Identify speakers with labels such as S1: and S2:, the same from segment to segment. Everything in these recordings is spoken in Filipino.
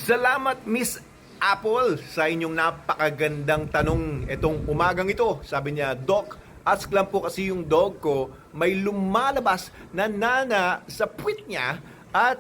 S1: Salamat Miss Apple sa inyong napakagandang tanong itong umagang ito. Sabi niya, Doc, ask lang po kasi yung dog ko may lumalabas na nana sa puwit niya at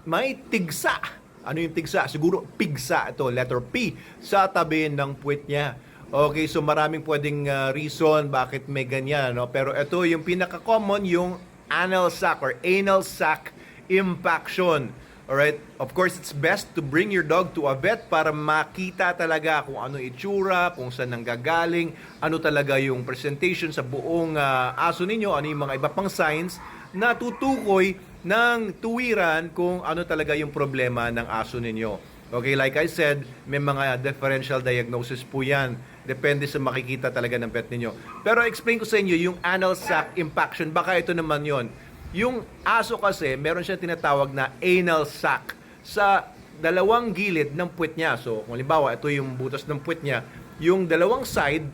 S1: may tigsa. Ano yung tigsa? Siguro pigsa ito, letter P, sa tabi ng puwit niya. Okay, so maraming pwedeng reason bakit may ganyan. No? Pero ito yung pinaka-common, yung anal sac or anal sac impaction. Alright? Of course, it's best to bring your dog to a vet para makita talaga kung ano itsura, kung saan nanggagaling, ano talaga yung presentation sa buong aso ninyo, ano yung mga iba pang signs na tutukoy ng tuwiran kung ano talaga yung problema ng aso ninyo. Okay, like I said, may mga differential diagnosis po yan. Depende sa makikita talaga ng vet ninyo. Pero explain ko sa inyo, yung anal sac impaction, baka ito naman yon. Yung aso kasi, meron siyang tinatawag na anal sac sa dalawang gilid ng puwet niya. So, kung halimbawa, ito yung butas ng puwet niya, yung dalawang side,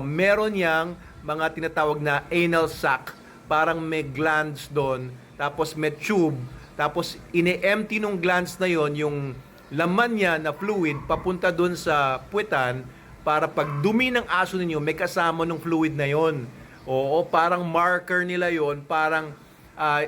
S1: meron niyang mga tinatawag na anal sac, parang may glands doon, tapos may tube, tapos ine-empty nung glands na yon yung laman niya na fluid papunta doon sa puwetan para pag dumi ng aso ninyo, may kasama ng fluid na yon. Oo, parang marker nila yon, parang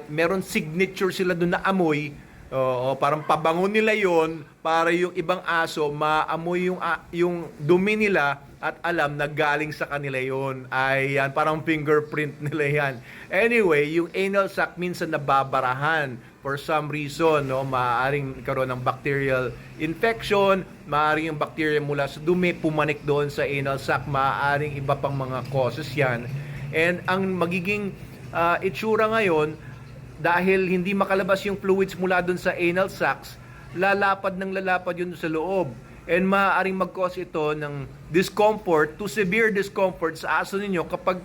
S1: meron signature sila doon na amoy. Oo, parang pabango nila yon para yung ibang aso maamoy yung dumi nila at alam na galing sa kanila yon. Ay yan, parang fingerprint nila yan. Anyway, yung anal sac minsan nababarahan for some reason, no? Maaaring karoon ng bacterial infection, maaaring yung bacteria mula sa dumi pumanik doon sa anal sac, maaaring iba pang mga causes yan. And ang magiging itsura ngayon, dahil hindi makalabas yung fluids mula doon sa anal sacs, lalapad yun sa loob. And maaaring mag-cause ito ng discomfort to severe discomfort sa aso ninyo kapag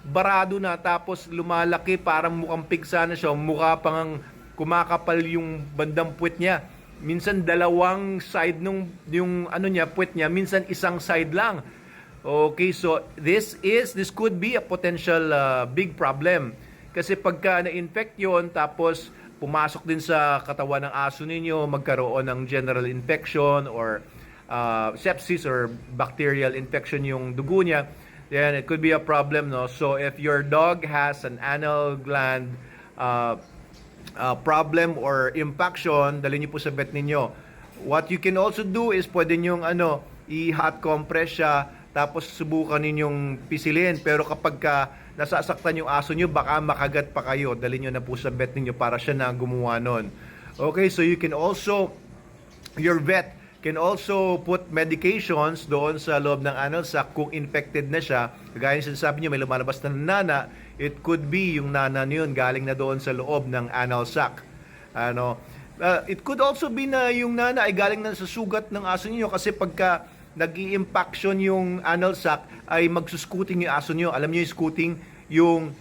S1: barado na tapos lumalaki, parang mukhang pigsa na siya, mukha pang kumakapal yung bandang puwet niya. Minsan dalawang side yung puwet niya, minsan isang side lang. Okay, so this could be a potential big problem. Kasi pagka na-infect yun, tapos pumasok din sa katawan ng aso ninyo, magkaroon ng general infection or sepsis or bacterial infection yung dugo niya, then it could be a problem, no? So if your dog has an anal gland problem or impaction, dali niyo po sa vet ninyo. What you can also do is pwede niyong i-hot compress siya, tapos subukan ninyong pisilin. Pero kapag nasasaktan yung aso nyo, baka makagat pa kayo. Dali nyo na po sa vet ninyo para siya na gumawa nun. Okay, so your vet can also put medications doon sa loob ng anal sac kung infected na siya. Kagaya yung sinasabi nyo, may lumalabas na nana, it could be yung nana yun galing na doon sa loob ng anal sac. It could also be na yung nana ay galing na sa sugat ng aso niyo, kasi pagka nag-i-impaction yung anal sac ay magsuscooting yung aso niyo. Alam niyo yung scooting, yung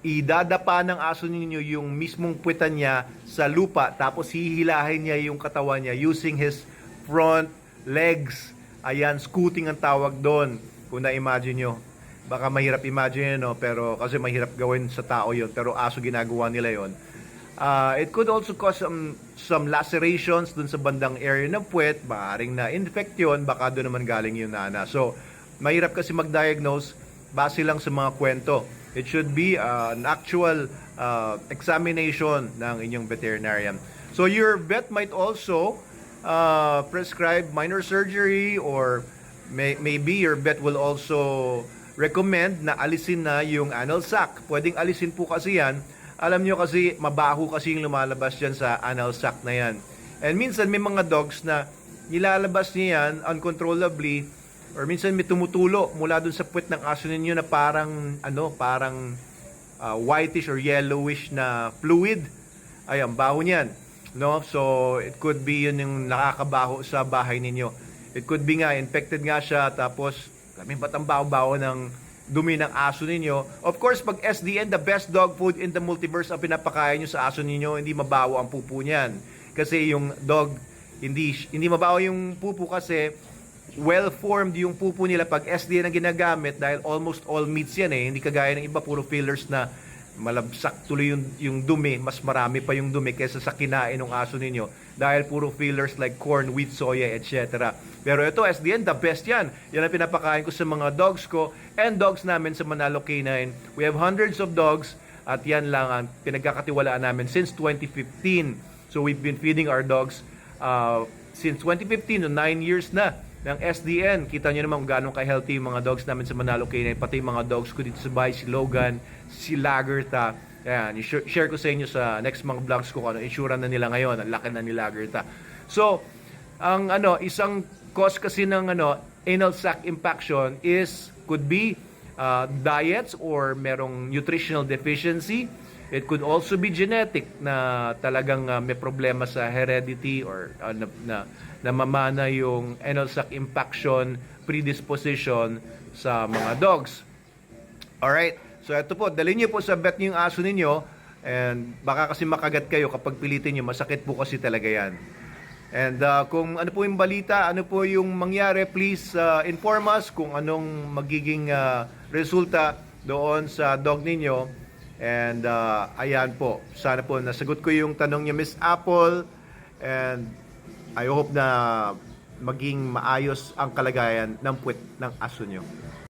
S1: idadapa ng aso niyo yung mismong puwetan niya sa lupa, tapos hihilahin niya yung katawan niya using his front legs. Ayan, scooting ang tawag doon. Kung na-imagine nyo, baka mahirap imagine, no? Pero kasi mahirap gawin sa tao yon, pero aso ginagawa nila yon. It could also cause some lacerations dun sa bandang area ng puwet, maaaring na-infect yun, baka doon naman galing yung nana. So, mahirap kasi mag-diagnose base lang sa mga kwento. It should be an actual examination ng inyong veterinarian. So, your vet might also prescribe minor surgery, or maybe your vet will also recommend na alisin na yung anal sac. Pwedeng alisin po kasi yan. Alam nyo kasi, mabaho kasi yung lumalabas dyan sa anal sac na yan. And minsan may mga dogs na nilalabas niya yan uncontrollably, or minsan may tumutulo mula dun sa puwet ng aso ninyo na parang whitish or yellowish na fluid. Ayan, baho niyan. No? So, it could be yun yung nakakabaho sa bahay ninyo. It could be nga, infected nga siya, tapos kami ba't ang baho-baho ng dumi ng aso ninyo. Of course, pag SDN, the best dog food in the multiverse ang pinapakain nyo sa aso ninyo, hindi mabaho ang pupo niyan. Kasi yung dog, hindi mabaho yung pupo kasi well-formed yung pupo nila pag SDN ang ginagamit, dahil almost all meats yan eh. Hindi kagaya ng iba, puro fillers na malabsak tuloy yung dumi, mas marami pa yung dumi kaysa sa kinain ng aso ninyo dahil puro fillers like corn, wheat, soya, etc. Pero ito, SDN, the best yan. Yan ang pinapakain ko sa mga dogs ko and dogs namin sa Manalo Canine. We have hundreds of dogs at yan lang ang pinagkakatiwalaan namin since 2015. So we've been feeding our dogs since 2015, so 9 years na ng SDN. Kita nyo naman kung gaano ka-healthy yung mga dogs namin sa Manalo Canine, pati yung mga dogs ko dito sa bahay, si Logan, si Lagerta. Ayan, share ko sa inyo sa next mga vlogs ko kung ano insura na nila ngayon, ang laki na ni Lagerta. So, ang isang cause kasi ng anal sac impaction could be diets or merong nutritional deficiency. It could also be genetic na talagang may problema sa heredity or na mamana yung anal sac impaction predisposition sa mga dogs. Alright, so ito po, dalhin niyo po sa vet niyo yung aso ninyo and baka kasi makagat kayo kapag pilitin niyo, masakit po kasi talaga yan. And kung ano po yung balita, ano po yung mangyari, please inform us kung anong magiging resulta doon sa dog ninyo. And ayan po, sana po nasagot ko yung tanong niya, Miss Apple. And I hope na maging maayos ang kalagayan ng puwet ng aso nyo.